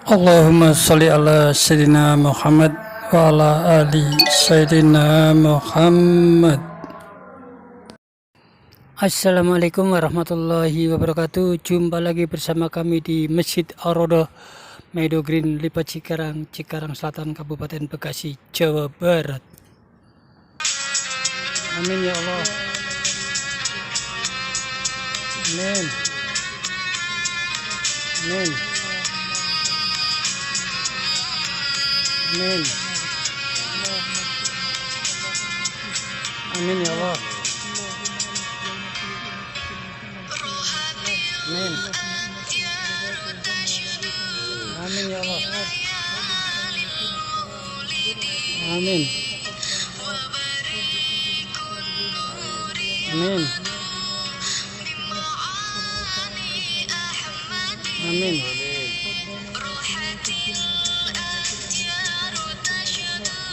Allahumma salli ala Sayyidina Muhammad wa ala ali Sayyidina Muhammad. Assalamualaikum warahmatullahi wabarakatuh. Jumpa lagi bersama kami di Masjid Ar-Raudhah Meadow Green, Lipat Cikarang, Cikarang Selatan, Kabupaten Bekasi, Jawa Barat. Amin ya Allah. Amin. Amin. Amin. Amin ya Allah. Amin. Amin ya Allah. Amin. Amin. Amin.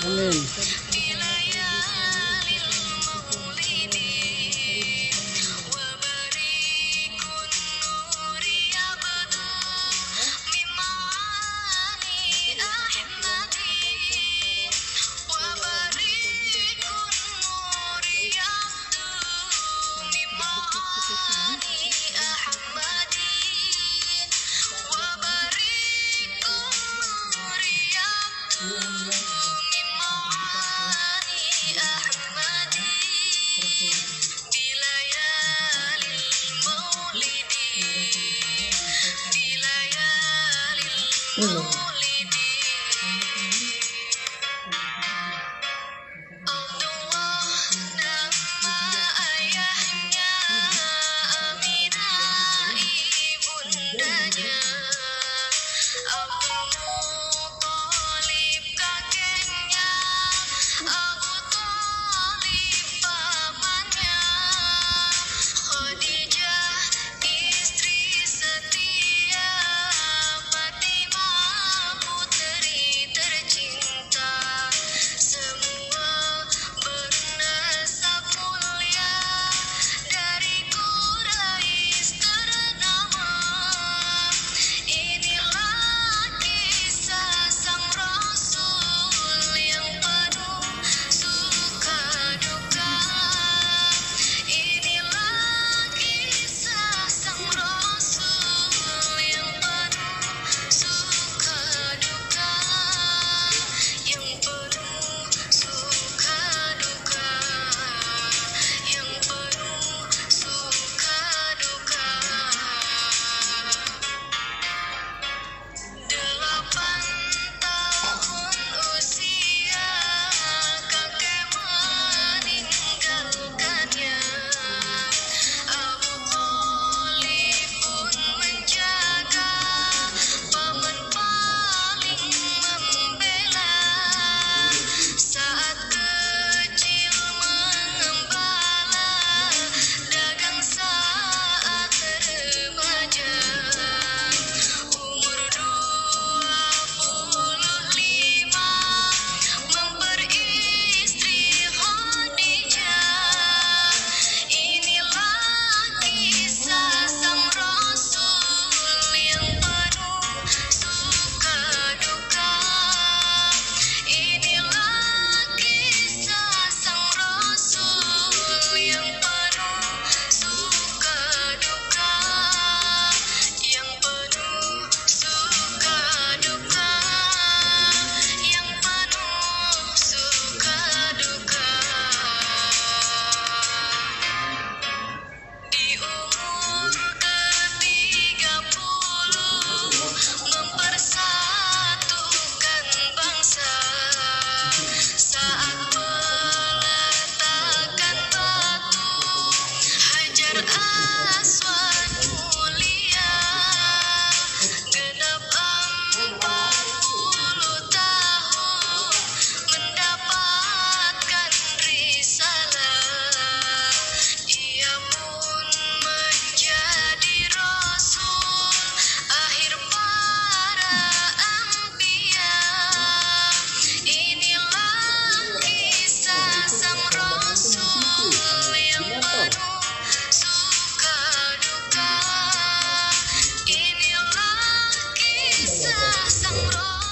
Amin.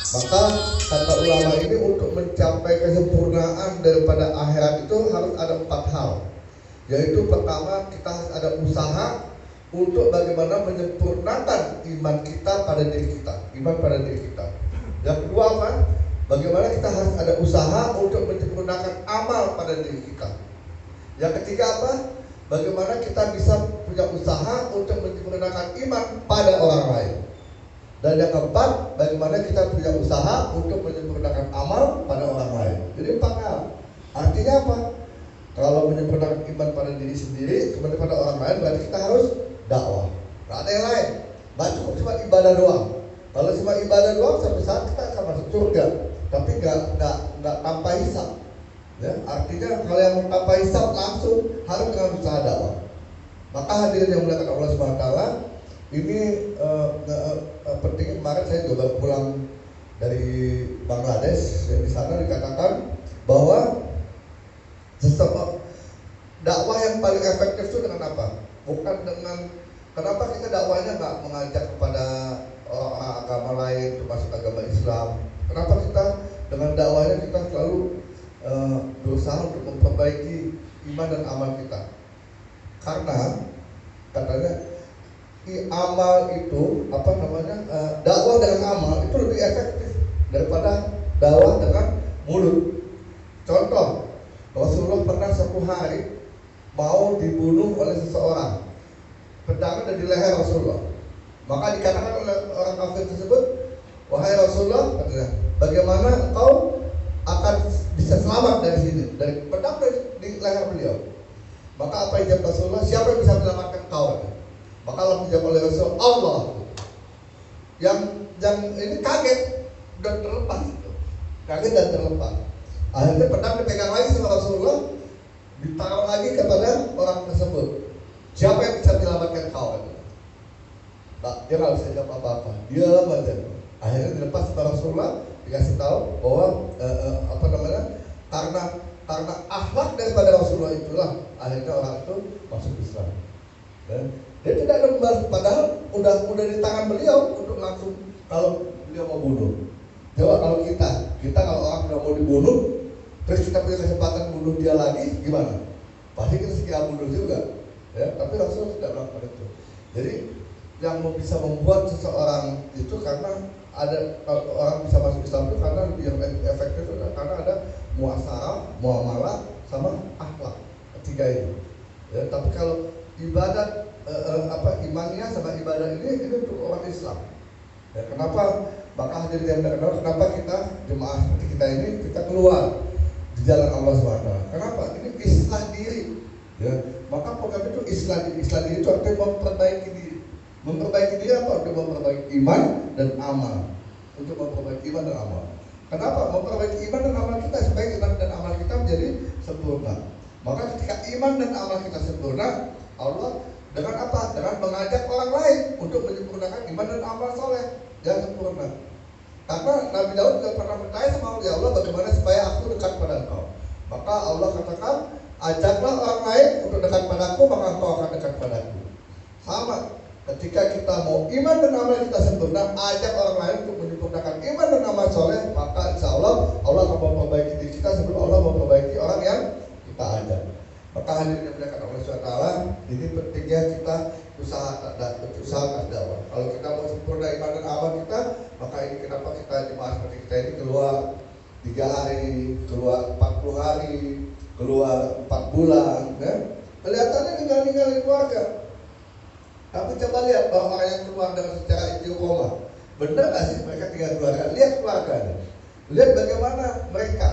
Maka kata ulama ini untuk mencapai kesempurnaan daripada akhirat itu harus ada 4 hal. Yaitu pertama, kita harus ada usaha untuk bagaimana menyempurnakan iman kita pada diri kita, iman pada diri kita. Yang kedua apa? Bagaimana kita harus ada usaha untuk menyempurnakan amal pada diri kita. Yang ketiga apa? Bagaimana kita bisa punya usaha untuk menyempurnakan iman pada orang lain. Dan yang keempat, bagaimana kita punya usaha untuk menyempurnakan amal pada orang lain. Jadi 4 hal. Artinya apa? Kalau menyempurnakan iman pada diri sendiri kepada orang lain, berarti kita harus dakwah. Gak ada yang lain. Gak cukup cuma ibadah doang. Kalau cuma ibadah doang, suatu saat kita akan masuk surga, tapi nggak tanpa hisab. Ya, artinya kalau yang tanpa hisab langsung harus dengan usaha dakwah. Maka hadirin yang dimuliakan Allah SWT, ini pentingnya. Kemarin saya juga baru pulang dari Bangladesh. Di sana dikatakan bahwa dakwah yang paling efektif itu dengan apa? Bukan dengan, kenapa kita dakwahnya nggak mengajak kepada orang agama lain termasuk agama Islam? Kenapa kita dengan dakwahnya kita selalu berusaha untuk memperbaiki iman dan amal kita? Karena katanya amal itu dakwah dengan amal itu lebih efektif daripada dakwah dengan mulut. Contoh, Rasulullah pernah suatu hari mau dibunuh oleh seseorang. Pedangnya ada di leher Rasulullah. Maka dikatakan oleh orang kafir tersebut, wahai Rasulullah, bagaimana engkau akan bisa selamat dari sini, dari pedang di leher beliau? Maka apa yang jawab Rasulullah? Siapa yang bisa menyelamatkan kau? Maka Allah dijawab oleh Rasul, Allah. Yang ini kaget dan terlepas, kaget dan terlepas. Akhirnya pedang dipegang lagi sama Rasulullah, ditaruh lagi kepada orang tersebut. Siapa yang bisa menyelamatkan kau? Nah, dia nggak bisa jawab apa-apa, diam aja. Akhirnya dilepas sama Rasulullah, dikasih tahu bahwa karena akhlak daripada Rasulullah itulah akhirnya orang itu masuk Islam. Dan dia tidak ada membalas, padahal udah di tangan beliau untuk langsung kalau beliau mau bunuh. Coba kalau kita kalau orang sudah mau dibunuh, terus kita punya kesempatan bunuh dia lagi, gimana? Pasti kita segera bunuh juga. Ya, tapi Rasulullah tidak melakukan itu. Jadi yang bisa membuat seseorang itu karena ada orang bisa masuk Islam itu karena yang efektif itu karena ada muasarah, muamalah, sama akhlak, ketiga itu. Ya, tapi kalau ibadat imannya sama ibadah ini untuk orang Islam. Ya, kenapa? Maka hadirin yang terkenal, kenapa kita jemaah seperti kita ini kita keluar di jalan Allah SWT? Kenapa? Ini islah diri. Ya, maka program itu islah diri itu artinya memperbaiki diri. Memperbaiki diri apa? Untuk memperbaiki iman dan amal. Untuk memperbaiki iman dan amal. Kenapa? Memperbaiki iman dan amal kita supaya iman dan amal kita menjadi sempurna. Maka ketika iman dan amal kita sempurna, Allah dengan apa? Dengan mengajak orang lain untuk menyempurnakan iman dan amal soleh yang sempurna. Karena Nabi Daud juga pernah bertanya sama Allah, bagaimana supaya aku dekat pada engkau? Maka Allah katakan, ajaklah orang lain untuk dekat padaku, maka engkau akan dekat padaku. Sama, ketika kita mau iman dan amal kita sempurna, ajak orang lain untuk menyempurnakan iman dan amal soleh, maka insya Allah akan memperbaiki diri kita sebelum Allah memperbaiki orang yang kita ajak. Maka hadirin yang dimuliakan Allah SWT, ini pentingnya kita usaha dakwah. Kalau kita mau sempurna iman dan amal kita, maka ini kenapa kita jemaah seperti kita ini keluar 3 hari, keluar 40 hari, keluar 4 bulan, ya. Kelihatannya ninggalin keluarga. Tapi coba lihat orang yang keluar dengan secara istiqomah, benar nggak sih mereka tinggal keluarga? Lihat keluarganya, lihat bagaimana mereka.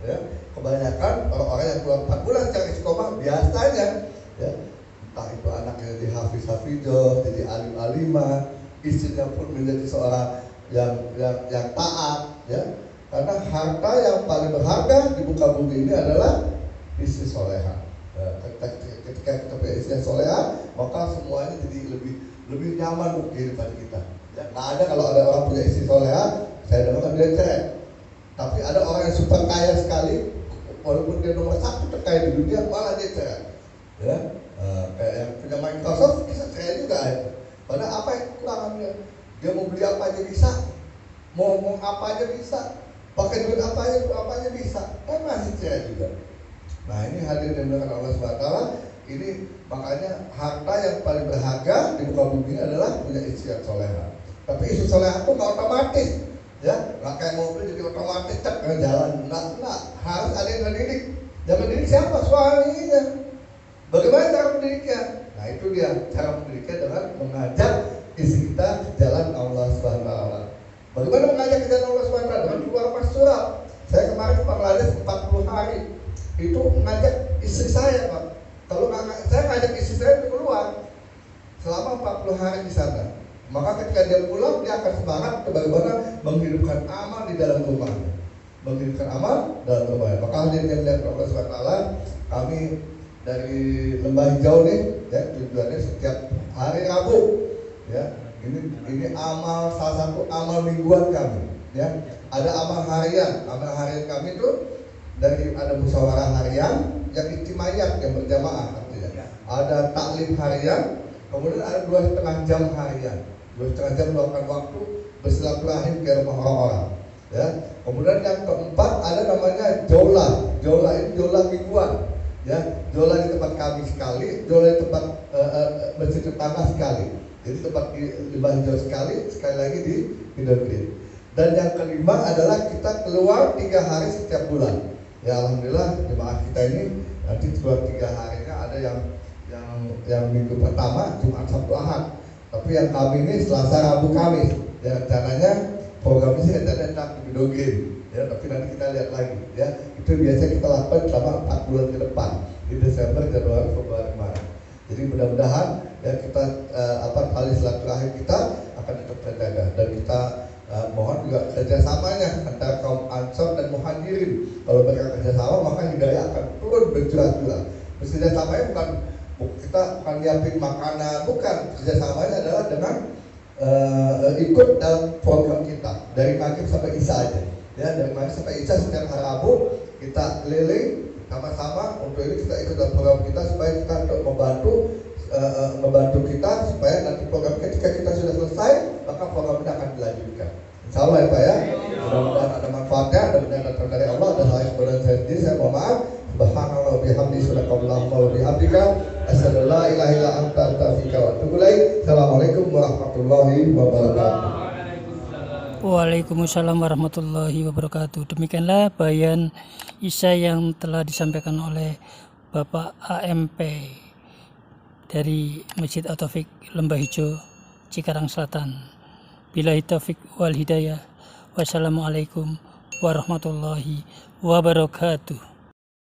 Ya, kebanyakan orang-orang yang keluar 4 bulan secara istiqomah biasanya, ya, entah itu anaknya jadi hafiz-hafizah, jadi alim-alimah, istrinya pun menjadi seorang yang taat, ya. Karena harta yang paling berharga di muka bumi ini adalah istri soleha. Ya, ketika kita punya istri yang soleha, maka semuanya jadi lebih nyaman untuk kehidupan kita. Ya, nggak ada kalau ada orang punya istri soleha, saya dengar dia cerai. Tapi ada orang yang super kaya sekali, walaupun dia nomor 1 terkaya di dunia, malah dia cerai. Ya, kayak yang punya Microsoft bisa cerai juga. Padahal apa yang kekurangan dia? Dia mau beli apa aja bisa. mau apa aja bisa, pakai duit apa aja bisa, kan masih cerai juga. Nah ini hadir yang dimuliakan Allah SWT. Ini makanya harta yang paling berharga di muka bumi adalah punya istri yang soleha. Tapi istri soleha itu nggak otomatis, ya nggak kayak mobil jadi otomatis cek jalan, nggak, harus ada yang mendidik. Dan mendidik siapa? Suaminya. Bagaimana cara mendidiknya? Nah itu dia cara mendidiknya dengan mengajak istri kita ke jalan Allah SWT. Bagaimana mengajak ke jalan Allah SWT? Dengan keluar pas surat. Saya kemarin ke Bangladesh 40 hari itu mengajak istri saya, Pak. Kalau saya ngajak istri saya untuk keluar selama 40 hari di sana. Maka ketika dia pulang, dia akan semangat bagaimana menghidupkan amal di dalam rumahnya. Menghidupkan amal dalam rumahnya. Maka hadirnya melihat Allah SWT, kami dari Lembah Hijau nih, ya tujuannya setiap hari Rabu, ya ini amal, salah satu amal mingguan kami, ya ada amal harian kami itu dari ada musyawarah harian yang ijtimaiyah yang berjamaah artinya. Ada taklim harian, kemudian ada 2,5 jam harian, 2,5 jam meluangkan waktu bersilaturahim ke rumah orang-orang. Ya, kemudian yang keempat ada namanya jola ini jola mingguan. Ya, jola di tempat kami sekali, jola di tempat masjid tetangga sekali. Jadi tempat di Lembah Hijau sekali lagi di Meadow Green. Dan yang kelima adalah kita keluar 3 hari setiap bulan. Ya alhamdulillah jemaah kita ini nanti keluar 3 harinya ada yang minggu pertama Jumat Sabtu Ahad. Tapi yang kami ini Selasa Rabu Kamis. Ya rencananya program ini rencananya di Meadow Green. Ya tapi nanti kita lihat lagi. Ya itu biasa kita lakukan selama 4 bulan ke depan di Desember, Januari, Februari, Maret. Jadi mudah-mudahan ya kita tali silaturahim kita akan tetap terjaga dan kita mohon juga kerjasamanya antara kaum Ansor dan Muhajirin. Kalau mereka kerjasama maka hidayah akan turun bercurah-curah. Kerjasamanya kita bukan nyiapin makanan, bukan, kerjasamanya adalah dengan ikut dalam program kita dari maghrib sampai isya aja. Ya dari maghrib sampai isya setiap hari Rabu kita keliling sama-sama. Untuk ini kita ikut dalam program kita supaya kita untuk membantu kita supaya nanti program ketika kita sudah selesai maka program ini akan dilanjutkan. Insya Allah ya Pak ya. Mudah-mudahan ada manfaatnya, mudah-mudahan datang dari Allah. Dan saya kemudian saya sendiri saya mohon maaf. Subhanallah wa bihamdi subhanallah wa bihamdika asyhadu an la ilaha illa anta astaghfiruka wa atubu ilaik. Assalamualaikum warahmatullahi wabarakatuh. Waalaikumsalam warahmatullahi wabarakatuh. Demikianlah bayan Isya yang telah disampaikan oleh Bapak AMP dari Masjid At-Taufik Lembah Hijau Cikarang Selatan. Billahi taufik wal hidayah. Wassalamualaikum warahmatullahi wabarakatuh.